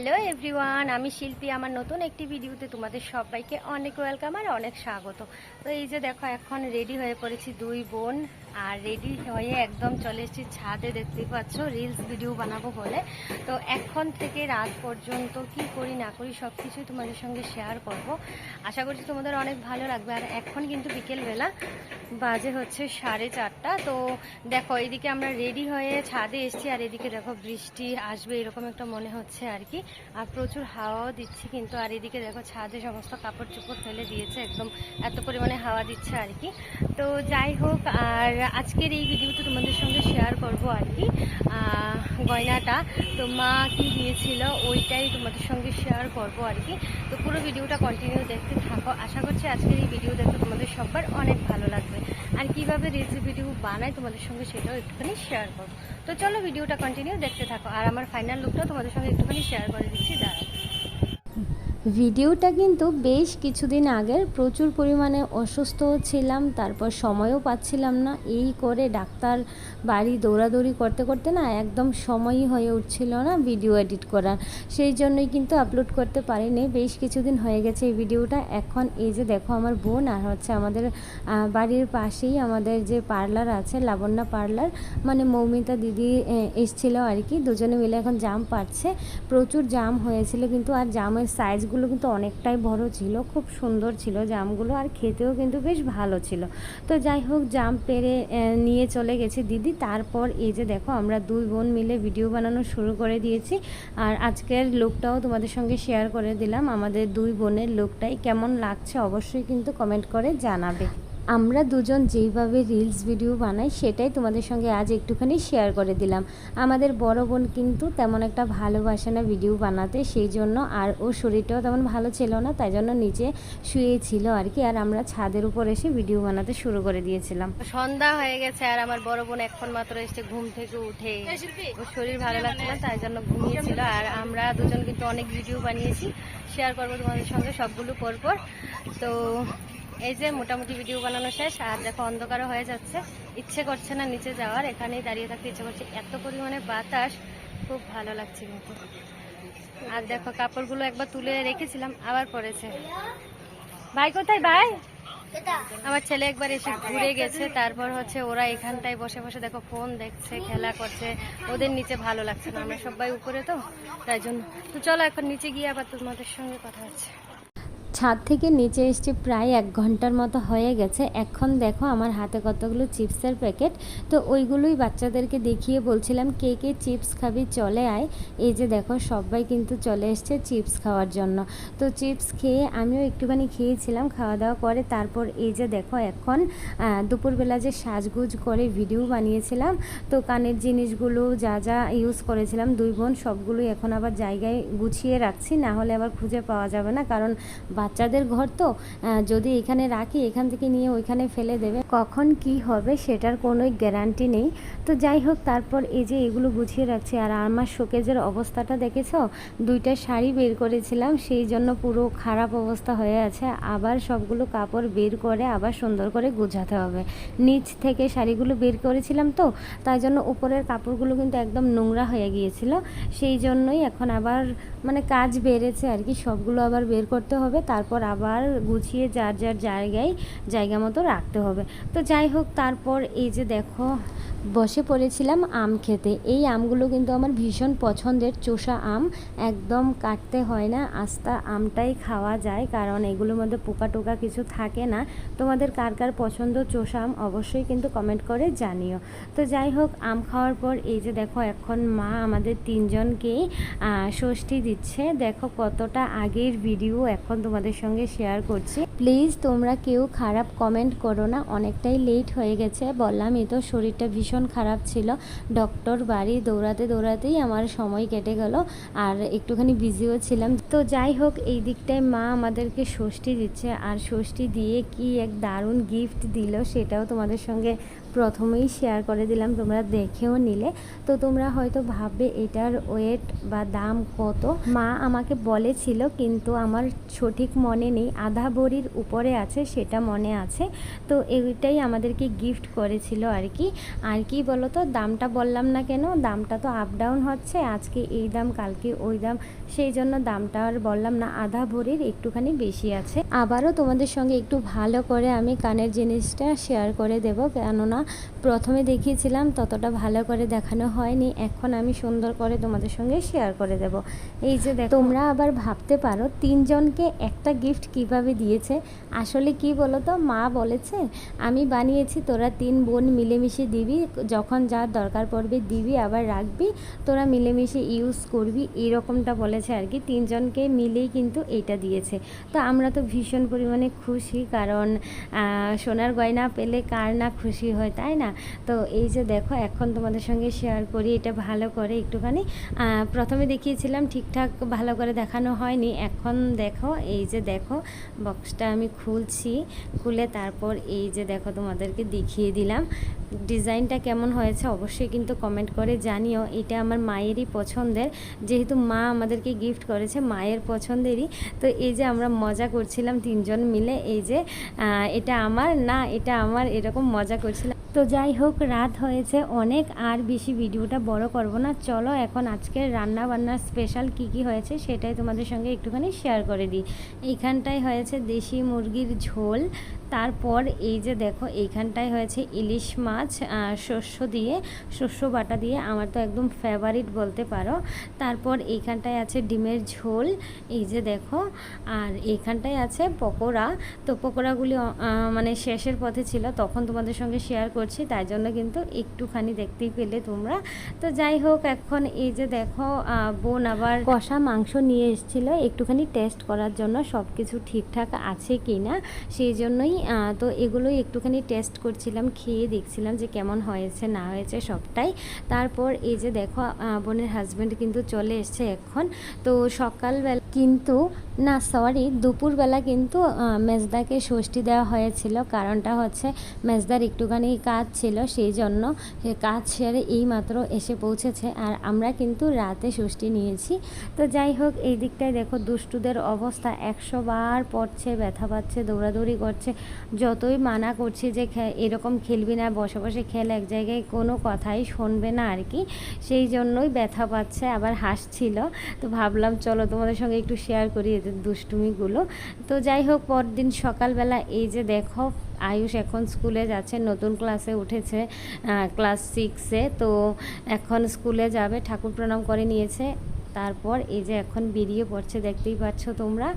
Hello everyone, আমি শিল্পী। আমার নতুন একটি ভিডিওতে তোমাদের সবাইকে অনেক ওয়েলকাম আর অনেক স্বাগত। তো এই যে দেখো, এখন রেডি হয়ে পড়েছি দুই বোন, আর রেডি হয়ে একদম চলে এসেছি ছাদে। দেখতেই পাচ্ছ, রিলস ভিডিও বানাবো বলে। তো এখন থেকে রাত পর্যন্ত কি করি না করি সব কিছুই তোমাদের সঙ্গে শেয়ার করব। আশা করছি তোমাদের অনেক ভালো লাগবে। আর এখন কিন্তু বিকেলবেলা বাজে হচ্ছে 4:30। তো দেখো, এইদিকে আমরা রেডি হয়ে ছাদে এসেছি, আর এদিকে দেখো বৃষ্টি আসবে এরকম একটা মনে হচ্ছে আর কি। আর প্রচুর হাওয়াও দিচ্ছে কিন্তু। আর এদিকে দেখো ছাদে সমস্ত কাপড় চোপড় ফেলে দিয়েছে, একদম এত পরিমাণে হাওয়া দিচ্ছে আর কি। তো যাই হোক, আর আজকের এই ভিডিওটা তোমাদের সঙ্গে শেয়ার করব আর কি। গয়নাটা তো মা কি দিয়েছিল ওইটাই তোমাদের সঙ্গে শেয়ার করব আর কি। তো পুরো ভিডিওটা কন্টিনিউ দেখতে থাকো। আশা করছি আজকের এই ভিডিও দেখতে তোমাদের সবার অনেক ভালো লাগবে। আর কিভাবে রিলস ভিডিও বানাই তোমাদের সঙ্গে সেটাও একটুখানি শেয়ার করবো। তো চলো ভিডিওটা কন্টিনিউ দেখতে থাকো, আর আমার ফাইনাল লুকটাও তোমাদের সঙ্গে একটুখানি শেয়ার করে দিচ্ছি। দাঁড়াও। ভিডিওটা কিন্তু বেশ কিছুদিন আগের। প্রচুর পরিমাণে অসুস্থ ছিলাম, তারপর সময়ও পাচ্ছিলাম না। এই করে ডাক্তার বাড়ি দৌড়াদৌড়ি করতে করতে না একদম সময়ই হয়ে উঠছিল না ভিডিও এডিট করার। সেই জন্যই কিন্তু আপলোড করতে পারিনি। বেশ কিছুদিন হয়ে গেছে এই ভিডিওটা। এখন এই যে দেখো, আমার বোন আর হচ্ছে আমাদের বাড়ির পাশেই আমাদের যে পার্লার আছে, লাবণ্য পার্লার, মানে মৌমিতা দিদি এসেছিলো আর কি। দুজনে মিলে এখন জাম পাচ্ছে। প্রচুর জাম হয়েছিল কিন্তু, আর জামের সাইজগুলো কিন্তু অনেকটাই বড় ছিল। খুব সুন্দর ছিল জামগুলো, আর খেতেও কিন্তু বেশ ভালো ছিল। তো যাই হোক, জাম পেরে নিয়ে চলে গেছে দিদি। তারপর এই যে দেখো, আমরা দুই বোন মিলে ভিডিও বানানো শুরু করে দিয়েছি। আর আজকের লুকটাও তোমাদের সঙ্গে শেয়ার করে দিলাম। আমাদের দুই বোনের লুকটাই কেমন লাগছে অবশ্যই কিন্তু কমেন্ট করে জানাবে। আমরা দুজন যেইভাবে রিলস ভিডিও বানাই সেটাই তোমাদের সঙ্গে আজ একটুখানি শেয়ার করে দিলাম। আমাদের বড় বোন কিন্তু তেমন একটা ভালোবাসে না ভিডিও বানাতে, সেই জন্য। আর ওর শরীরটাও তেমন ভালো ছিল না, তাই জন্য নিচে শুয়েছিল আর কি। আর আমরা ছাদের উপর এসে ভিডিও বানাতে শুরু করে দিয়েছিলাম। সন্ধ্যা হয়ে গেছে, আর আমার বড় বোন এখন মাত্র এসে ঘুম থেকে উঠে। ওর শরীর ভালো লাগছে না, তাই জন্য ঘুমিয়েছিল। আর আমরা দুজন কিন্তু অনেক ভিডিও বানিয়েছি, শেয়ার করবো তোমাদের সঙ্গে সবগুলো পরপর। তো এই যে মোটামুটি ভিডিও বানানো শেষ। আর দেখো, অন্ধকারও হয়ে যাচ্ছে, ইচ্ছে করছে না নিচে যাওয়ার, এখানেই দাঁড়িয়ে থাকতে ইচ্ছে করছে। এত পরিমাণে বাতাস, খুব ভালো লাগছে কিন্তু। আর দেখো, কাপড়গুলো একবার তুলে রেখেছিলাম, আবার পড়েছে। ভাই কোথায় ভাই? আমার ছেলে একবার এসে ঘুরে গেছে। তারপর হচ্ছে ওরা এখানটায় বসে বসে দেখো ফোন দেখছে, খেলা করছে। ওদের নিচে ভালো লাগছে না, আমরা সবাই উপরে তো, তাই জন্য। তো চলো এখন নিচে গিয়ে আবার তোমাদের সঙ্গে কথা হচ্ছে। ছাদ থেকে নিচে এসেছি প্রায় 1 ঘন্টার মতো হয়ে গেছে। এখন দেখো আমার হাতে কতগুলো চিপসের প্যাকেট। তো ওইগুলোই বাচ্চাদেরকে দেখিয়ে বলছিলাম, কে কে চিপস খাবি চলে আয়। এই যে দেখো, সবাই কিন্তু চলে এসছে চিপস খাওয়ার জন্য। তো চিপস খেয়ে আমিও একটুখানি খেয়েছিলাম খাওয়া দাওয়া করে। তারপর এই যে দেখো, এখন দুপুরবেলা যে সাজগুজ করে ভিডিও বানিয়েছিলাম, তো কানের জিনিসগুলো যা যা ইউজ করেছিলাম দুই বোন সবগুলোই এখন আবার জায়গায় গুছিয়ে রাখছি, না হলে আবার খুঁজে পাওয়া যাবে না। কারণ বাচ্চাদের ঘর তো, যদি এখানে রাখি এখান থেকে নিয়ে ওইখানে ফেলে দেবে, কখন কি হবে সেটার কোনোই গ্যারান্টি নেই। তো যাই হোক, তারপর এই যে এগুলো গুছিয়ে রাখছি। আর আমার শোকেজের অবস্থাটা দেখেছো, 2টা শাড়ি বের করেছিলাম, সেই জন্য পুরো খারাপ অবস্থা হয়ে আছে। আবার সবগুলো কাপড় বের করে আবার সুন্দর করে গুছাতে হবে। নিচ থেকে শাড়িগুলো বের করেছিলাম তো, তাই জন্য উপরের কাপড়গুলো কিন্তু একদম নোংরা হয়ে গিয়েছিল। সেই জন্যই এখন আবার মানে কাজ বেড়েছে আর কি, সবগুলো আবার বের করতে হবে। তারপর আবার গুছিয়ে যার যার জায়গা মতো রাখতে হবে। তো যাই হোক, তারপর এই যে দেখো, বসে পড়েছিলাম আম খেতে। এই আমগুলো কিন্তু আমার ভীষণ পছন্দের, চোষা আম, একদম কাটতে হয় না, আস্তা আমটাই খাওয়া যায়, কারণ এগুলোর মধ্যে পোকা টোকা কিছু থাকে না। তোমাদের কার কার পছন্দ চোষা আম অবশ্যই কিন্তু কমেন্ট করে জানিও। তো যাই হোক, আম খাওয়ার পর এই যে দেখো, এখন মা আমাদের 3জনকেই ষষ্ঠী দিচ্ছে। দেখো কতটা আগের ভিডিও এখন তোমাদের সঙ্গে শেয়ার করছি। প্লিজ তোমরা কেউ খারাপ কমেন্ট করো না, অনেকটাই লেট হয়ে গেছে। বললামই তো, শরীরটা ভীষণ খারাপ ছিল। ডক্টর বাড়ি দৌড়াতে দৌড়াতেই আমার সময় কেটে গেল, আর একটুখানি বিজিও ছিলাম। তো যাই হোক, এই দিকটায় মা আমাদেরকে ষষ্ঠী দিচ্ছে। আর ষষ্ঠী দিয়ে কি এক দারুণ গিফট দিল সেটাও তোমাদের সঙ্গে প্রথমেই শেয়ার করে দিলাম, তোমরা দেখেও নিলে। তো তোমরা হয়তো ভাববে এটার ওয়েট বা দাম কত। মা আমাকে বলেছিল, কিন্তু আমার সঠিক মনে নেই, আধা ভরির বাড়ির উপরে আছে সেটা মনে আছে। তো এইটাই আমাদেরকে গিফট করেছিল আর কি। আর কি বলো তো, দামটা বললাম না কেন, দামটা তো আপ ডাউন হচ্ছে, আজকে এই দাম কালকে ওই দাম, সেই জন্য দামটা আর বললাম না, আধা ভরির একটুখানি বেশি আছে। আবারও তোমাদের সঙ্গে একটু ভালো করে আমি কানের জিনিসটা শেয়ার করে দেব, কেননা প্রথমে দেখিয়েছিলাম ততটা ভালো করে দেখানো হয়নি, এখন আমি সুন্দর করে তোমাদের সঙ্গে শেয়ার করে দেব। এই যে দেখো, তোমরা আবার ভাবতে পারো তিনজনকে একটা গিফট কিভাবে দিয়েছে। আসলে কি বলো তো, মা বলেছে আমি বানিয়েছি, তোরা 3 বোন মিলেমিশে দিবি, যখন যার দরকার পড়বে দিবি, আবার রাখবি, তোরা মিলেমিশে ইউজ করবি, এরকমটা বলেছে আর কি। তিনজনকে মিলেই কিন্তু এইটা দিয়েছে। তো আমরা তো ভীষণ পরিমাণে খুশি, কারণ সোনার গয়না পেলে কার না খুশি হয়, তাই না? তো এই যে দেখো, এখন তোমাদের সঙ্গে শেয়ার করি এটা ভালো করে একটুখানি। প্রথমে দেখিয়েছিলাম ঠিকঠাক ভালো করে দেখানো হয়নি, এখন দেখো, এই যে দেখো বক্সটা আমি খুলছি, খুলে তারপর এই যে দেখো তোমাদেরকে দেখিয়ে দিলাম। ডিজাইনটা কেমন হয়েছে অবশ্যই কিন্তু কমেন্ট করে জানিও। এটা আমার মায়েরই পছন্দের, যেহেতু মা আমাদেরকে গিফট করেছে, মায়ের পছন্দেরই। তো এই যে আমরা মজা করছিলাম তিনজন মিলে, এই যে এটা আমার না, এটা আমার, এরকম মজা করছিলাম। তো যাই হোক, রাত হয়েছে অনেক, আর বেশি ভিডিওটা বড় করব না। চলো এখন আজকের রান্না বান্নার স্পেশাল কি কি হয়েছে সেটাই তোমাদের সঙ্গে একটুখানি শেয়ার করে দিই। এইখানটায় হয়েছে দেশি মুরগির ঝোল, তারপর এই যে দেখো এইখানটায় হয়েছে ইলিশ মাছ শস্য বাটা দিয়ে, আমার তো একদম ফেভারিট বলতে পারো। তারপর এইখানটায় আছে ডিমের ঝোল, এই যে দেখো, আর এইখানটায় আছে পকোড়া। তো পকোড়াগুলি মানে শেষের পথে ছিল, তখন তোমাদের সঙ্গে শেয়ার করছি, তাই জন্য কিন্তু একটুখানি দেখতেই পেলে তোমরা। তো যাই হোক, এখন এই যে দেখো বোন আবার কষা মাংস নিয়ে এসেছিলো একটুখানি টেস্ট করার জন্য সব কিছু ঠিকঠাক আছে কি না, সেই জন্যই তো এগুলোই একটুখানি টেস্ট করছিলাম, খেয়ে দেখছিলাম যে কেমন হয়েছে না হয়েছে সবটাই। তারপর এই যে দেখো বোনের হাজব্যান্ড কিন্তু চলে এসছে এখন। তো সকালবেলা কিন্তু না, সরি, দুপুরবেলা কিন্তু মেজদাকে ষষ্ঠী দেওয়া হয়েছিল, কারণটা হচ্ছে মেজদার একটুখানি কাজ ছিল, সেই জন্য কাজ সেরে এই মাত্র এসে পৌঁছেছে, আর আমরা কিন্তু রাতে ষষ্ঠী নিয়েছি। তো যাই হোক, এই দিকটায় দেখো দুষ্টুদের অবস্থা 100 বার পড়ছে, ব্যথা পাচ্ছে, দৌড়াদৌড়ি করছে, যতই মানা করছি যে এরকম খেলবি না, বসে বসে খেল এক জায়গায়, কোনো কথাই শুনবে না আর কি, সেই জন্যই ব্যথা পাচ্ছে, আবার হাসছিল। তো ভাবলাম চলো তোমাদের সঙ্গে একটু শেয়ার করি এদের দুষ্টুমিগুলো। তো যাই হোক, পরদিন সকালবেলা এই যে দেখো আয়ুষ এখন স্কুলে যাচ্ছে, নতুন ক্লাসে উঠেছে, ক্লাস 6-এ। তো এখন স্কুলে যাবে, ঠাকুর প্রণাম করে নিয়েছে, তারপর এই যে এখন বেরিয়ে পড়ছে, দেখতেই পাচ্ছ তোমরা।